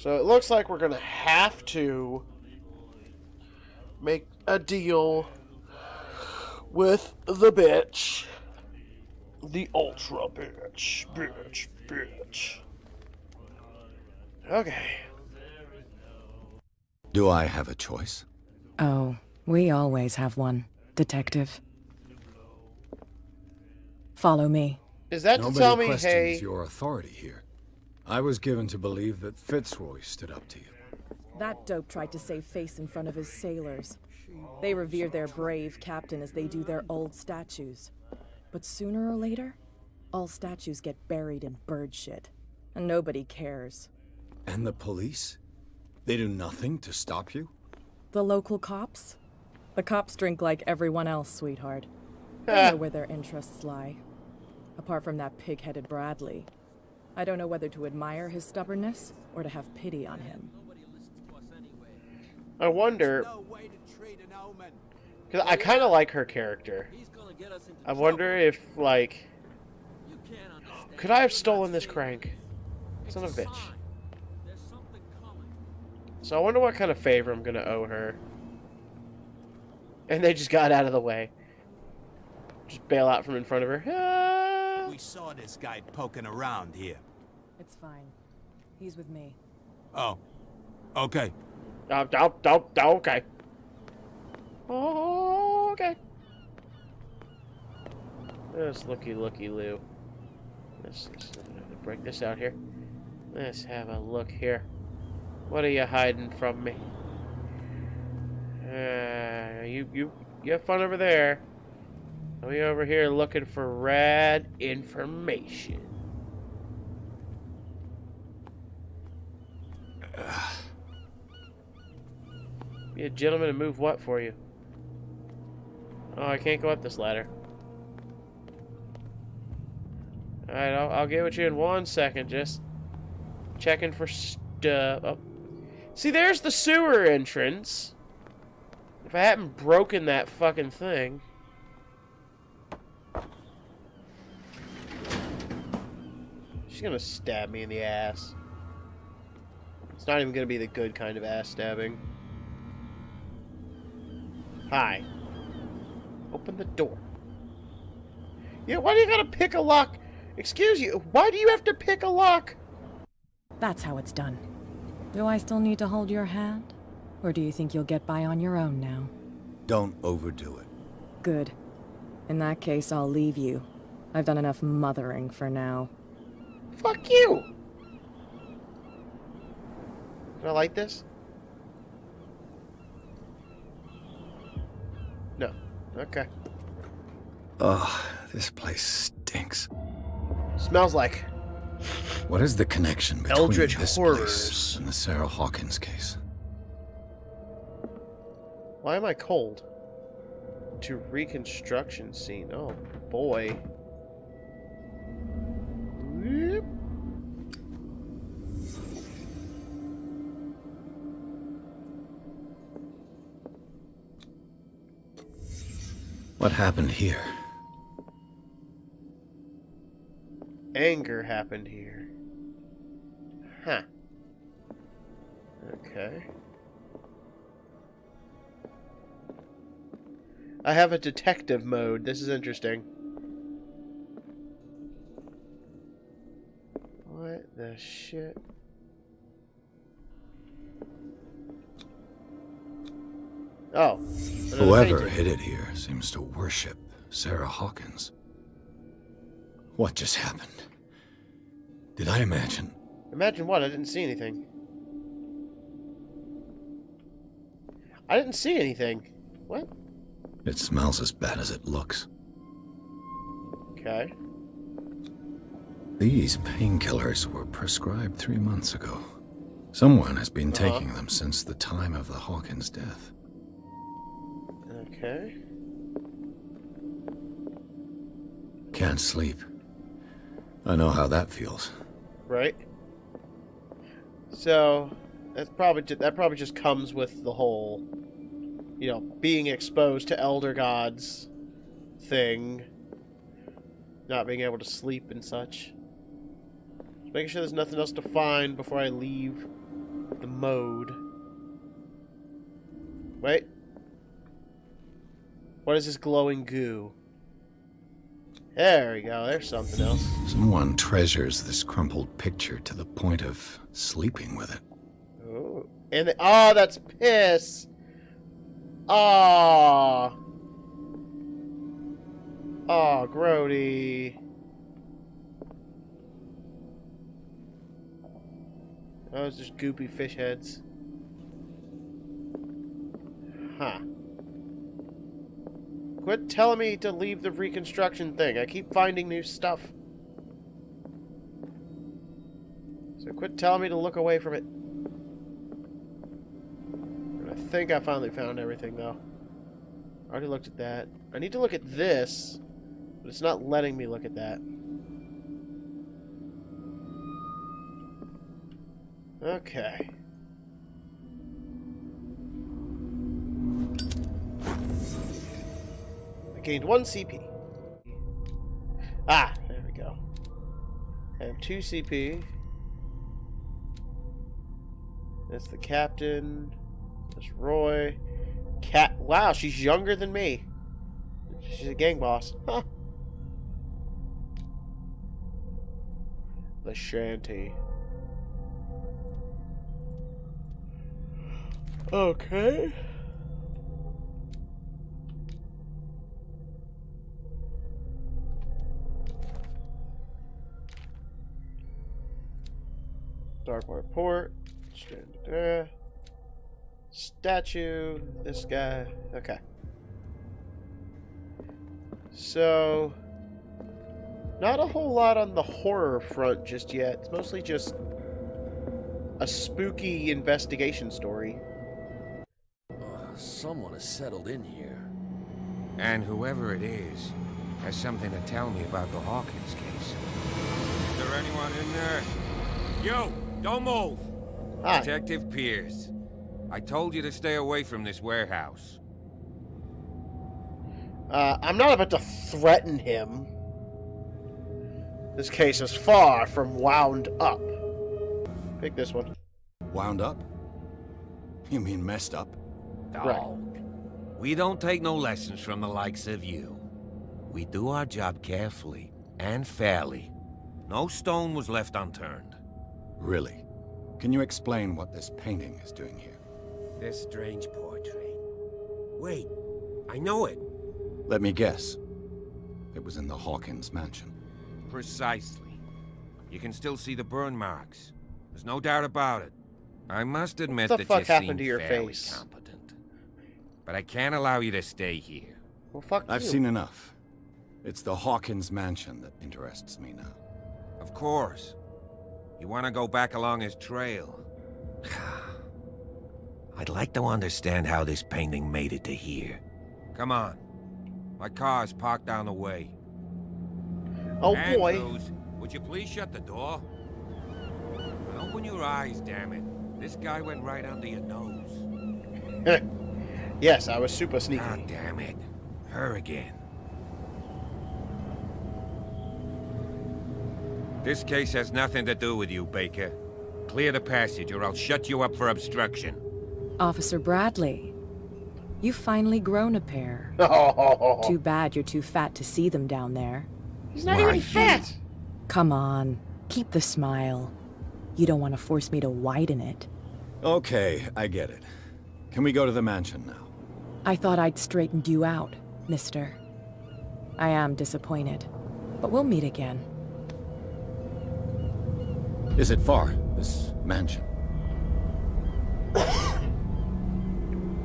So it looks like we're going to have to make a deal with the bitch. The ultra bitch. Bitch. Okay. Do I have a choice? Oh, we always have one, Detective. Follow me. Is that to Nobody tell me, questions hey... your authority here. I was given to believe that Fitzroy stood up to you. That dope tried to save face in front of his sailors. They revere their brave captain as they do their old statues. But sooner or later, all statues get buried in bird shit. And nobody cares. And the police? They do nothing to stop you? The local cops? The cops drink like everyone else, sweetheart. They know where their interests lie. Apart from that pig-headed Bradley. I don't know whether to admire his stubbornness or to have pity on him. I wonder... Because I kind of like her character. I wonder if, like... Could I have stolen this crank? Son of a bitch. So I wonder what kind of favor I'm going to owe her. And they just got out of the way. Just bail out from in front of her. Ah. We saw this guy poking around here. It's fine. He's with me. Oh. Okay. Okay. Oh, okay. Let's looky Lou. Let's break this out here. Let's have a look here. What are you hiding from me? You have fun over there. We over here looking for rad information. Be a gentleman and move what for you? Oh, I can't go up this ladder. Alright, I'll get with you in 1 second. Just checking for stuff. Oh. See, there's the sewer entrance. If I hadn't broken that fucking thing. She's gonna stab me in the ass. It's not even gonna be the good kind of ass stabbing. Hi. Open the door. Yeah, why do you gotta pick a lock? Excuse you, why do you have to pick a lock? That's how it's done. Do I still need to hold your hand? Or do you think you'll get by on your own now? Don't overdo it. Good. In that case, I'll leave you. I've done enough mothering for now. Fuck you! Can I light this? No. Okay. Ugh, this place stinks. Smells like What is the connection between Eldritch this horrors. place and the Sarah Hawkins case? Why am I cold? To reconstruction scene. Oh boy. Whoop. What happened here? Anger happened here. Huh. Okay. I have a detective mode. This is interesting. What the shit? Oh. Whoever hid it here seems to worship Sarah Hawkins. What just happened? Did I imagine? Imagine what? I didn't see anything. I didn't see anything. What? It smells as bad as it looks. Okay. These painkillers were prescribed 3 months ago. Someone has been taking them since the time of the Hawkins death. Okay. Can't sleep. I know how that feels. Right. So that probably just comes with the whole, you know, being exposed to elder gods thing, not being able to sleep and such. Just making sure there's nothing else to find before I leave. the mode. Wait. What is this glowing goo? There we go. There's something else. Someone treasures this crumpled picture to the point of sleeping with it. Oh, and oh, that's piss. Oh. Oh, grody. Oh, it's just goopy fish heads. Huh. Quit telling me to leave the reconstruction thing. I keep finding new stuff. So quit telling me to look away from it. I think I finally found everything, though. I already looked at that. I need to look at this, but it's not letting me look at that. Okay. I gained 1 CP. Ah, there we go. I have 2 CP. That's the captain. That's Roy. Wow, she's younger than me. She's a gang boss. Huh. The shanty. Okay. Darkwater Port. Statue. This guy. Okay. So, not a whole lot on the horror front just yet. It's mostly just a spooky investigation story. Someone has settled in here. And whoever it is has something to tell me about the Hawkins case. Is there anyone in there? You! Don't move! Hi. Detective Pierce. I told you to stay away from this warehouse. I'm not about to threaten him. This case is far from wound up. Pick this one. Wound up? You mean messed up? Dog. We don't take no lessons from the likes of you. We do our job carefully and fairly. No stone was left unturned. Really? Can you explain what this painting is doing here? This strange portrait. Wait, I know it. Let me guess. It was in the Hawkins mansion. Precisely. You can still see the burn marks. There's no doubt about it. I must admit What the that fuck you happened seem to your fairly face? competent. But I can't allow you to stay here. Well, fuck I've you. seen enough. It's the Hawkins mansion that interests me now. Of course. You want to go back along his trail. I'd like to understand how this painting made it to here. Come on. My car's parked down the way. Oh boy. Andrews, would you please shut the door? Open your eyes, damn it. This guy went right under your nose. Yes, I was super sneaky. God damn it. Her again. This case has nothing to do with you, Baker. Clear the passage or I'll shut you up for obstruction. Officer Bradley, you've finally grown a pair. Oh, Too bad you're too fat to see them down there. he's not Why, even you- fat. Come on, keep the smile. You don't want to force me to widen it. Okay, I get it. Can we go to the mansion now? I thought I'd straightened you out, mister. I am disappointed, but we'll meet again. Is it far, this mansion?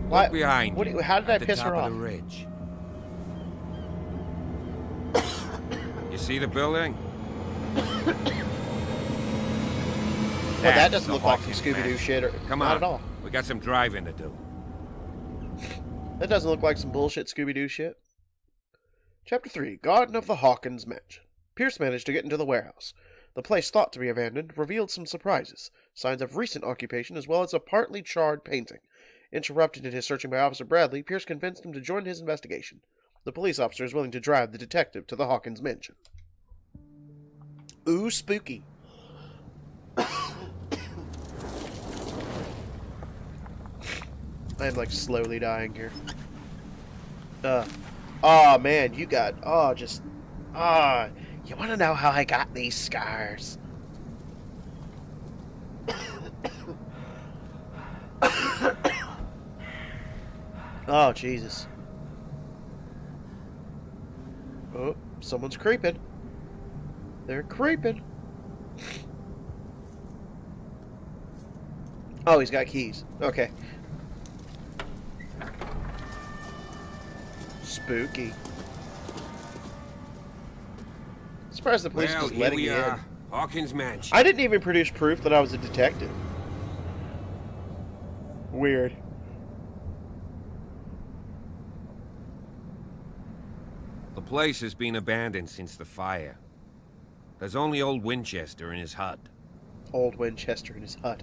What? Look behind What? you, How did I at the piss top her of off? the ridge. You see the building? Well, that That's doesn't the look like some Hawkins Scooby Doo mansion. shit. Or, Come not on. at all. We got some driving to do. That doesn't look like some bullshit Scooby Doo shit. Chapter 3: Garden of the Hawkins Mansion. Pierce managed to get into the warehouse. The place, thought to be abandoned, revealed some surprises. Signs of recent occupation, as well as a partly charred painting. Interrupted in his searching by Officer Bradley, Pierce convinced him to join his investigation. The police officer is willing to drive the detective to the Hawkins Mansion. Ooh, spooky. I'm like slowly dying here. Oh man, you got, you want to know how I got these scars? Oh, Jesus. Oh, someone's creeping. They're creeping. Oh, he's got keys. Okay. Spooky. Surprised the police Well, just here letting we me are. in. Hawkins Mansion. I didn't even produce proof that I was a detective. Weird. The place has been abandoned since the fire. There's only old Winchester in his hut. Old Winchester in his hut.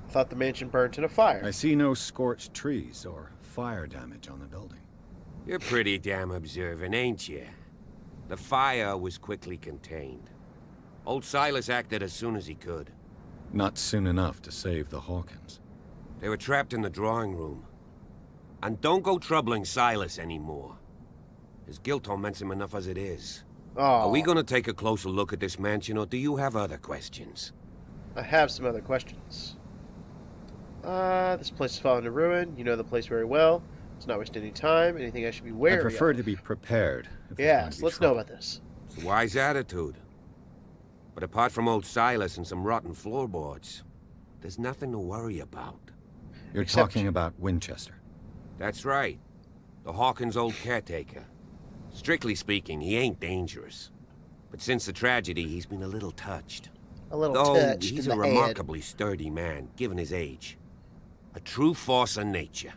I thought the mansion burnt in a fire. I see no scorched trees or fire damage on the building. You're pretty damn observant, ain't you? The fire was quickly contained. Old Silas acted as soon as he could. Not soon enough to save the Hawkins. They were trapped in the drawing room. And don't go troubling Silas anymore. His guilt torments him enough as it is. Oh, Are we gonna take a closer look at this mansion, or do you have other questions? I have some other questions. This place is falling to ruin. You know the place very well. Let's not waste any time. Anything I should be wary I of? prefer to be prepared. if there's going to Yes, be let's know trouble. about this. It's a wise attitude. But apart from old Silas and some rotten floorboards, there's nothing to worry about. You're Except- talking about Winchester. That's right. The Hawkins' old caretaker. Strictly speaking, he ain't dangerous. But since the tragedy, he's been a little touched. A little Though touched he's in a the head. remarkably sturdy man, given his age. A true force of nature.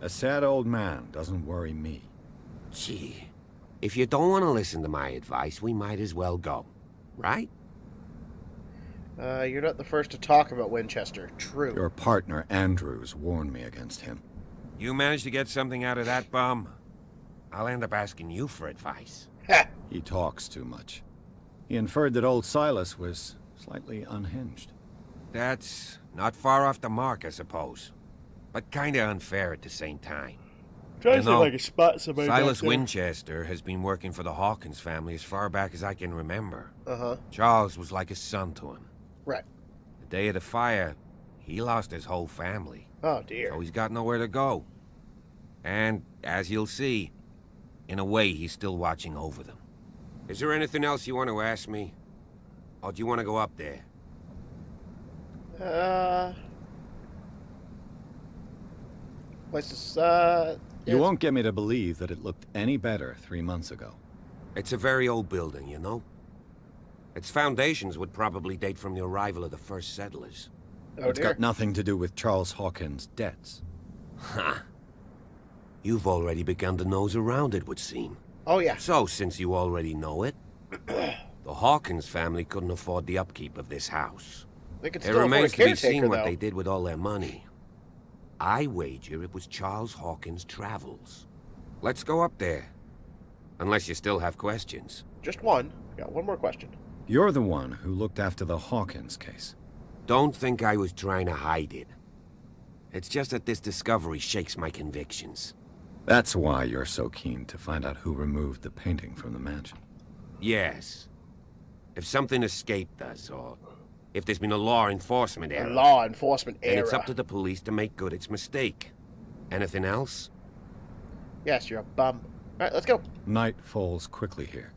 A sad old man doesn't worry me. Gee, if you don't want to listen to my advice, we might as well go. Right? You're not the first to talk about Winchester. True. Your partner, Andrews, warned me against him. You managed to get something out of that bum? I'll end up asking you for advice. Ha! He talks too much. He inferred that old Silas was slightly unhinged. That's not far off the mark, I suppose. But kinda unfair at the same time. Trying You to know, like a spot somebody Silas back there. Winchester has been working for the Hawkins family as far back as I can remember. Uh-huh. Charles was like a son to him. Right. The day of the fire, he lost his whole family. Oh, dear. So he's got nowhere to go. And, as you'll see, in a way, he's still watching over them. Is there anything else you want to ask me? Or do you want to go up there? Place is, You won't get me to believe that it looked any better 3 months ago. It's a very old building, you know? Its foundations would probably date from the arrival of the first settlers. Oh, It's dear. got nothing to do with Charles Hawkins' debts. Ha! You've already begun to nose around, it would seem. Oh, yeah. So, since you already know it, the Hawkins family couldn't afford the upkeep of this house. They could It still afford a remains to be caretaker, seen what though. they did with all their money. I wager it was Charles Hawkins' travels. Let's go up there. Unless you still have questions. Just one. Got one more question. You're the one who looked after the Hawkins case. Don't think I was trying to hide it. It's just that this discovery shakes my convictions. That's why you're so keen to find out who removed the painting from the mansion. Yes. If something escaped us, or if there's been a law enforcement A error, law enforcement then error. it's up to the police to make good its mistake. Anything else? Yes, you're a bum. All right, let's go. Night falls quickly here,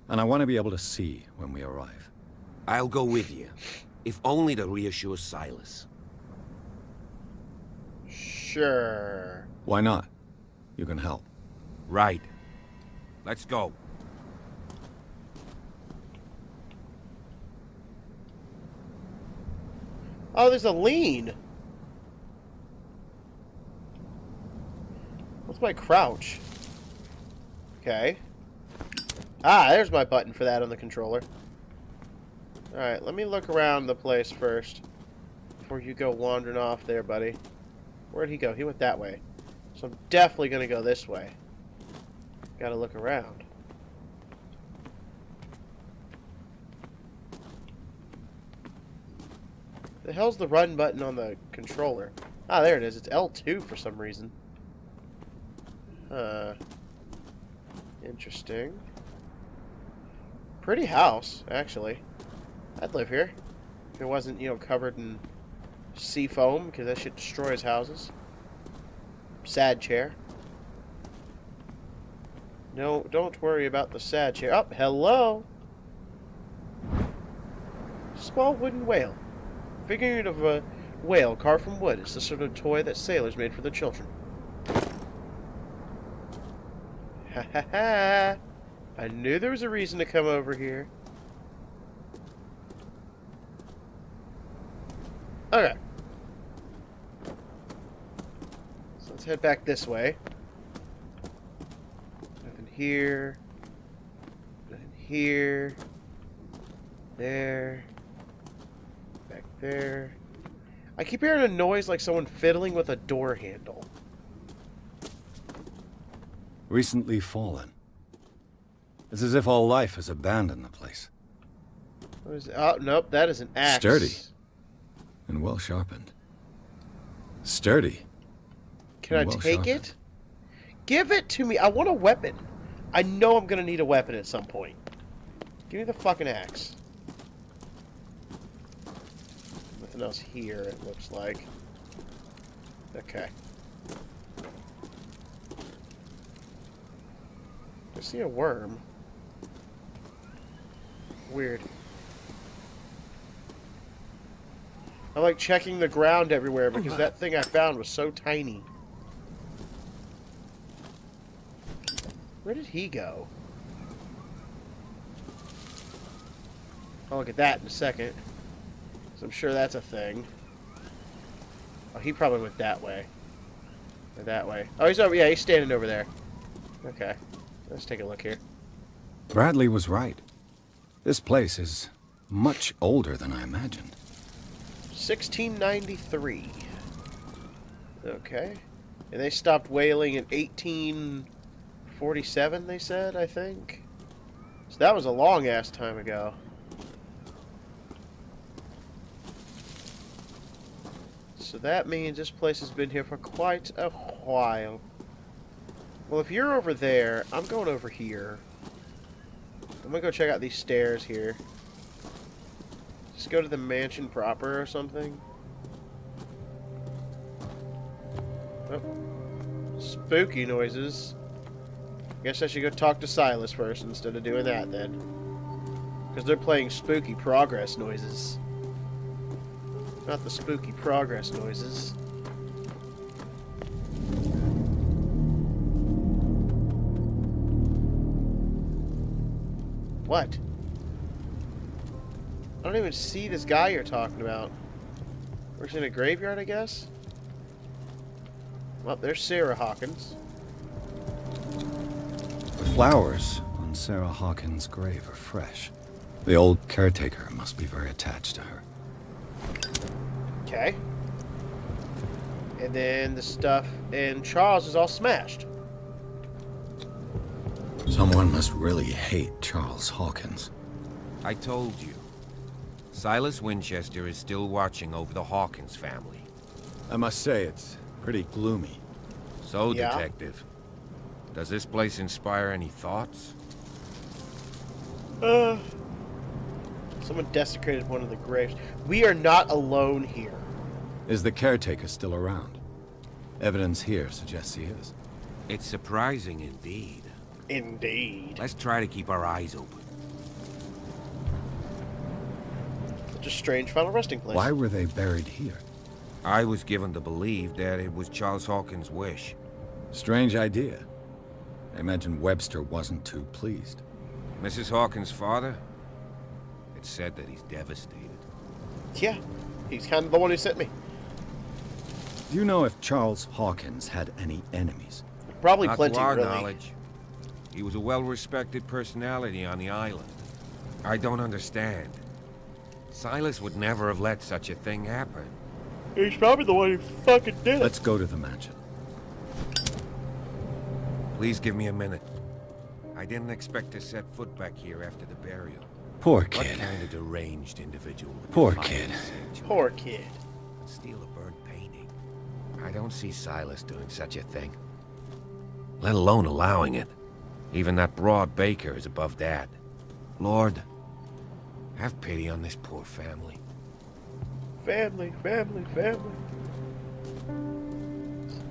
and I want to be able to see when we arrive. I'll go with you, if only to reassure Silas. Sure. Why not? You can help. Right. Let's go. Oh, there's a lean. What's my crouch? Okay. Ah, there's my button for that on the controller. Alright, let me look around the place first. Before you go wandering off there, buddy. Where'd he go? He went that way. So I'm definitely gonna go this way. Gotta look around. The hell's the run button on the controller? Ah, there it is. It's L2 for some reason. Interesting. Pretty house, actually. I'd live here. If it wasn't, you know, covered in sea foam, because that shit destroys houses. Sad chair. No, don't worry about the sad chair. Oh, hello! Small wooden whale. Figure of a whale carved from wood. It's the sort of toy that sailors made for their children. Ha ha ha! I knew there was a reason to come over here. Okay. So let's head back this way. Nothing here. Nothing here. There. Back there. I keep hearing a noise like someone fiddling with a door handle. Recently fallen. It's as if all life has abandoned the place. What is it? Oh, nope, that is an axe. Sturdy. And well sharpened. Sturdy. Can I take it? Give it to me. I want a weapon. I know I'm going to need a weapon at some point. Give me the fucking axe. Nothing else here, it looks like. Okay. I see a worm. Weird. I like checking the ground everywhere because that thing I found was so tiny. Where did he go? I'll look at that in a second. So I'm sure that's a thing. Oh, he probably went that way. Or that way. Oh, he's over. Yeah, he's standing over there. Okay. Let's take a look here. Bradley was right. This place is much older than I imagined. 1693. Okay. And they stopped whaling in 1847, they said, I think. So that was a long-ass time ago. So that means this place has been here for quite a while. Well, if you're over there, I'm going over here. I'm gonna go check out these stairs here. Just go to the mansion proper or something. Oh. Spooky noises. Guess I should go talk to Silas first instead of doing that then. Because they're playing spooky progress noises. Not the spooky progress noises. What? I don't even see this guy you're talking about. Works in a graveyard, I guess? Well, there's Sarah Hawkins. The flowers on Sarah Hawkins' grave are fresh. The old caretaker must be very attached to her. Okay. And then the stuff in Charles is all smashed. Someone must really hate Charles Hawkins. I told you. Silas Winchester is still watching over the Hawkins family. I must say, it's pretty gloomy. So, Yeah. Detective, does this place inspire any thoughts? Someone desecrated one of the graves. We are not alone here. Is the caretaker still around? Evidence here suggests he is. It's surprising indeed. Indeed. Let's try to keep our eyes open. Such a strange final resting place. Why were they buried here? I was given to believe that it was Charles Hawkins' wish. Strange idea. I imagine Webster wasn't too pleased. Mrs. Hawkins' father? It's said that he's devastated. Yeah, he's kind of the one who sent me. Do you know if Charles Hawkins had any enemies? Probably Not plenty, to our really. knowledge. He was a well-respected personality on the island. I don't understand. Silas would never have let such a thing happen. He's probably the one who fucking did it. Let's go to the mansion. Please give me a minute. I didn't expect to set foot back here after the burial. Poor What kid. kind of deranged individual would Poor defile kid. the sanctuary Poor kid. and steal a burnt painting? I don't see Silas doing such a thing. Let alone allowing it. Even that broad Baker is above that. Lord, have pity on this poor family. Family, family, family.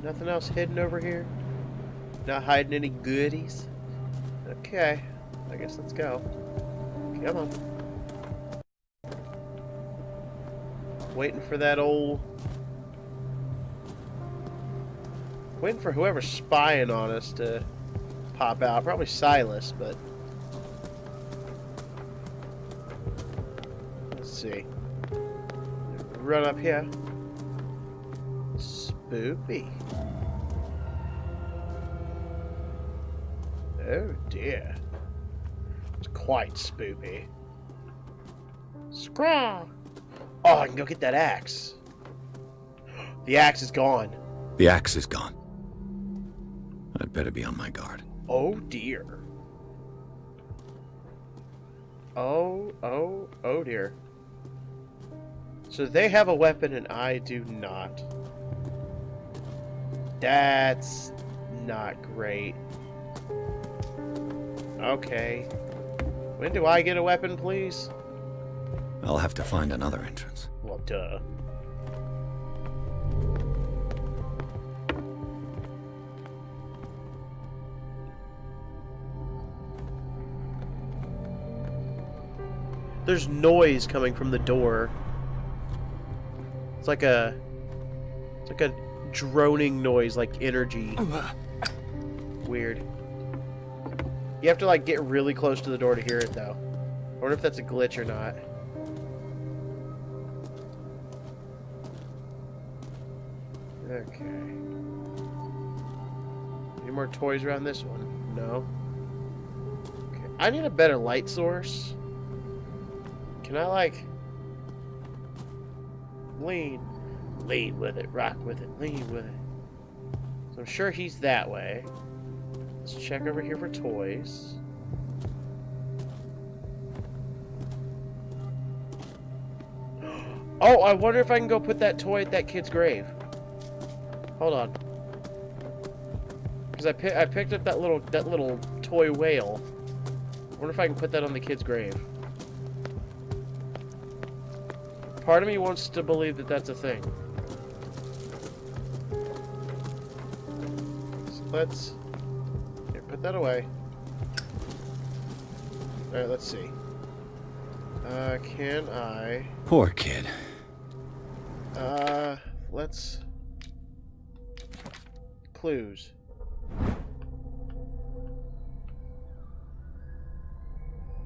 Nothing else hidden over here? Not hiding any goodies? Okay, I guess let's go. Come on. Waiting for that old... Waiting for whoever's spying on us to pop out. Probably Silas, but... Let's see. Run up here. Spoopy. Oh dear. It's quite spoopy. Scraw! Oh, I can go get that axe. The axe is gone. The axe is gone. I'd better be on my guard. Oh dear. Oh dear. So they have a weapon and I do not. That's not great. Okay. When do I get a weapon, please? I'll have to find another entrance. Well, duh. There's noise coming from the door. It's like a droning noise, like energy. Weird. You have to like get really close to the door to hear it though. I wonder if that's a glitch or not. Okay. Any more toys around this one? No. Okay. I need a better light source. Can I like lean with it, rock with it, lean with it? So I'm sure he's that way. Let's check over here for toys. Oh, I wonder if I can go put that toy at that kid's grave. Hold on. Because I picked up that little toy whale. I wonder if I can put that on the kid's grave. Part of me wants to believe that that's a thing. So let's... Here, put that away. Alright, let's see. Can I... Poor kid. Let's... Clues.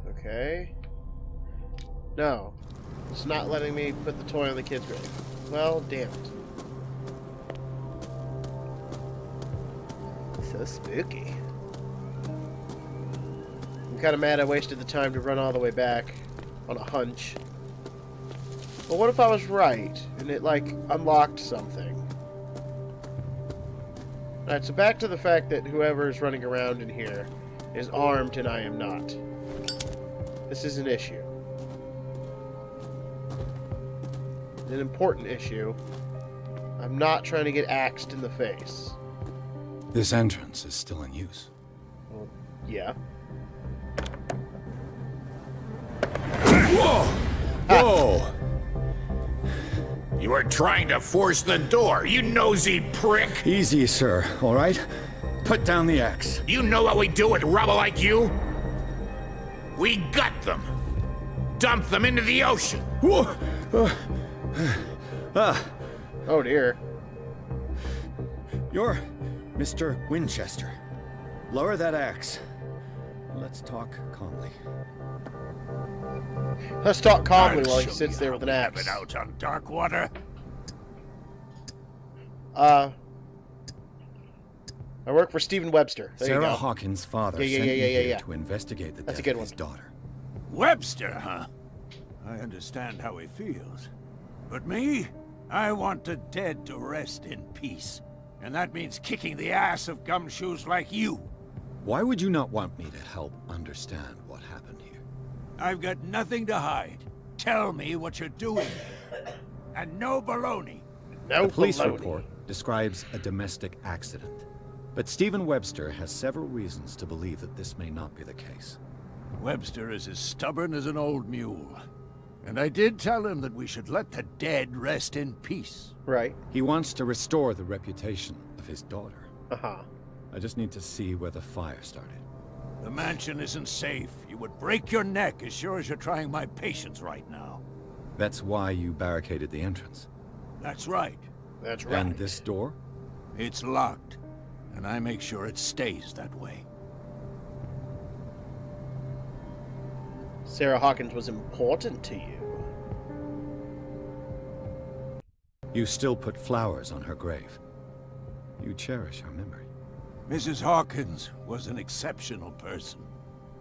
Okay. No. It's not letting me put the toy on the kid's grave. Well, damn it. So spooky. I'm kind of mad I wasted the time to run all the way back on a hunch. But what if I was right and it, like, unlocked something? Alright, so back to the fact that whoever is running around in here is armed and I am not. This is an issue. An important issue. I'm not trying to get axed in the face. This entrance is still in use. Well, yeah. Whoa! Whoa! You were trying to force the door, you nosy prick! Easy, sir, all right? Put down the axe. You know what we do with rubble like you? We gut them! Dump them into the ocean! Whoa! Oh dear. You're Mr. Winchester. Lower that axe. Let's talk calmly. Let's talk calmly I'll while he show sits you there how with an we have axe. it out on dark water. I work for Stephen Webster. There you Sarah go. Hawkins' father Yeah, sent me yeah. here to investigate the That's a death good of his one. daughter. Webster, huh? I understand how he feels. But me? I want the dead to rest in peace. And that means kicking the ass of gumshoes like you. Why would you not want me to help understand what happened here? I've got nothing to hide. Tell me what you're doing. And no baloney. No The police baloney. report describes a domestic accident, but Stephen Webster has several reasons to believe that this may not be the case. Webster is as stubborn as an old mule. And I did tell him that we should let the dead rest in peace. Right. He wants to restore the reputation of his daughter. Uh-huh. I just need to see where the fire started. The mansion isn't safe. You would break your neck as sure as you're trying my patience right now. That's why you barricaded the entrance. That's right. That's right. And this door? It's locked, and I make sure it stays that way. Sarah Hawkins was important to you. You still put flowers on her grave. You cherish her memory. Mrs. Hawkins was an exceptional person.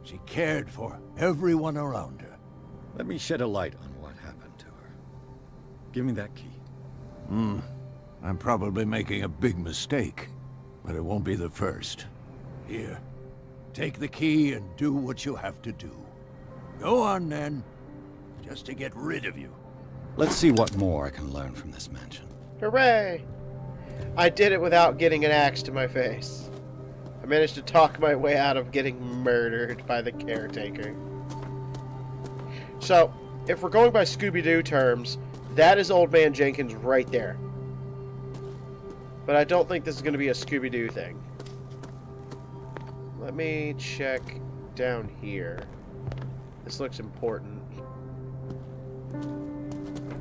She cared for everyone around her. Let me shed a light on what happened to her. Give me that key. I'm probably making a big mistake, but it won't be the first. Here, take the key and do what you have to do. Go on then, just to get rid of you. Let's see what more I can learn from this mansion. Hooray! I did it without getting an axe to my face. I managed to talk my way out of getting murdered by the caretaker. So, if we're going by Scooby Doo terms, that is Old Man Jenkins right there. But I don't think this is going to be a Scooby Doo thing. Let me check down here. This looks important.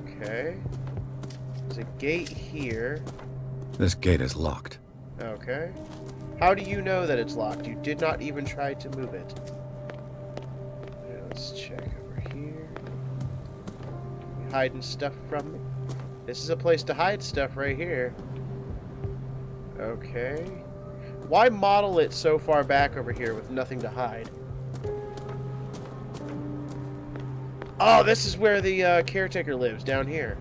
Okay. There's a gate here. This gate is locked. Okay. How do you know that it's locked? You did not even try to move it. Let's check over here. You hiding stuff from me? This is a place to hide stuff right here. Okay. Why model it so far back over here with nothing to hide? Oh, this is where the caretaker lives, down here.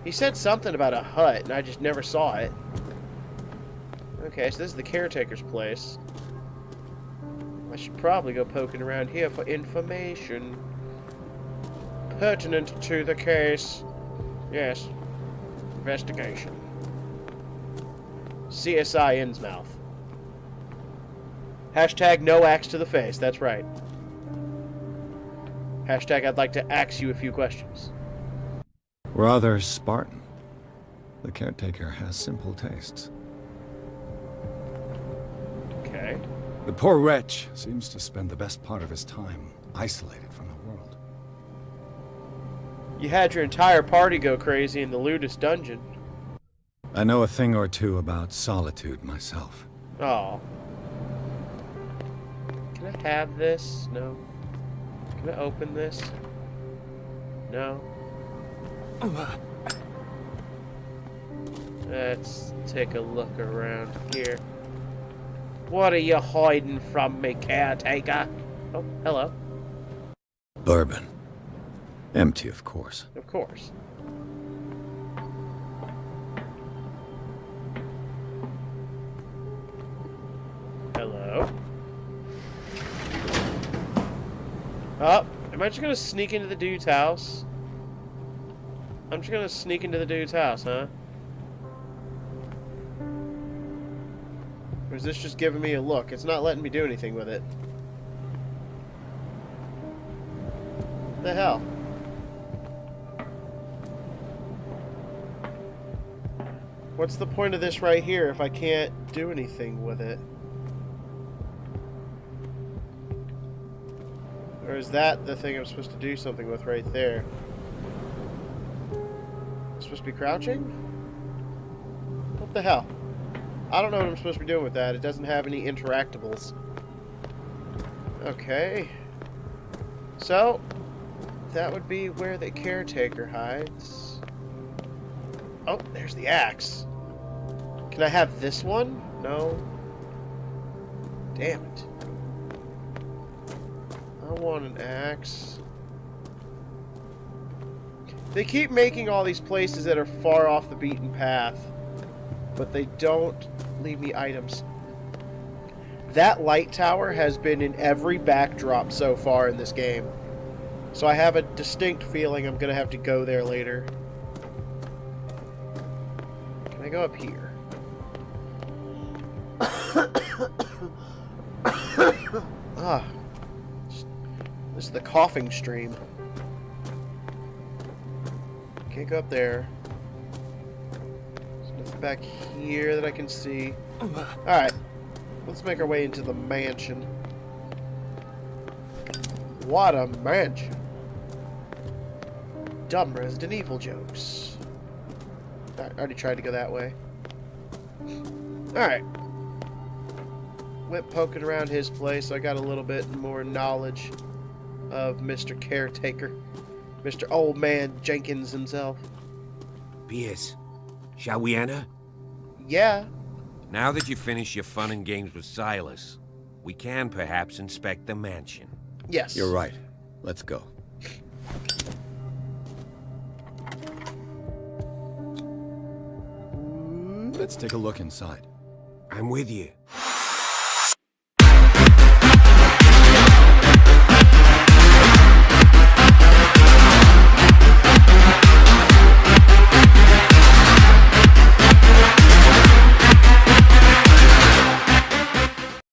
He said something about a hut, and I just never saw it. Okay, so this is the caretaker's place. I should probably go poking around here for information pertinent to the case. Yes. Investigation. CSI Innsmouth. Hashtag no axe to the face, that's right. Hashtag I'd like to axe you a few questions. Rather Spartan. The caretaker has simple tastes. Okay. The poor wretch seems to spend the best part of his time isolated from the world. You had your entire party go crazy in the Ludus dungeon. I know a thing or two about solitude myself. Oh. Can I have this? No. Can I open this? No. Let's take a look around here. What are you hiding from me, caretaker? Oh, hello. Bourbon. Empty, of course. Of course. Hello. Oh, am I just gonna sneak into the dude's house? I'm just gonna sneak into the dude's house, huh? Or is this just giving me a look? It's not letting me do anything with it. What the hell? What's the point of this right here if I can't do anything with it? Or is that the thing I'm supposed to do something with right there? I'm supposed to be crouching? What the hell? I don't know what I'm supposed to be doing with that. It doesn't have any interactables. Okay. So, that would be where the caretaker hides. Oh, there's the axe. Can I have this one? No. Damn it. I want an axe. They keep making all these places that are far off the beaten path, but they don't leave me items. That light tower has been in every backdrop so far in this game, so I have a distinct feeling I'm gonna have to go there later. Can I go up here? Ah. This is the coughing stream. Can't go up there. There's nothing back here that I can see. Alright. Let's make our way into the mansion. What a mansion. Dumb Resident Evil jokes. I already tried to go that way. Alright. Went poking around his place. So I got a little bit more knowledge of Mr. Caretaker. Mr. Old Man Jenkins himself. Pierce, shall we enter? Yeah. Now that you've finished your fun and games with Silas, we can perhaps inspect the mansion. Yes. You're right. Let's go. Let's take a look inside. I'm with you.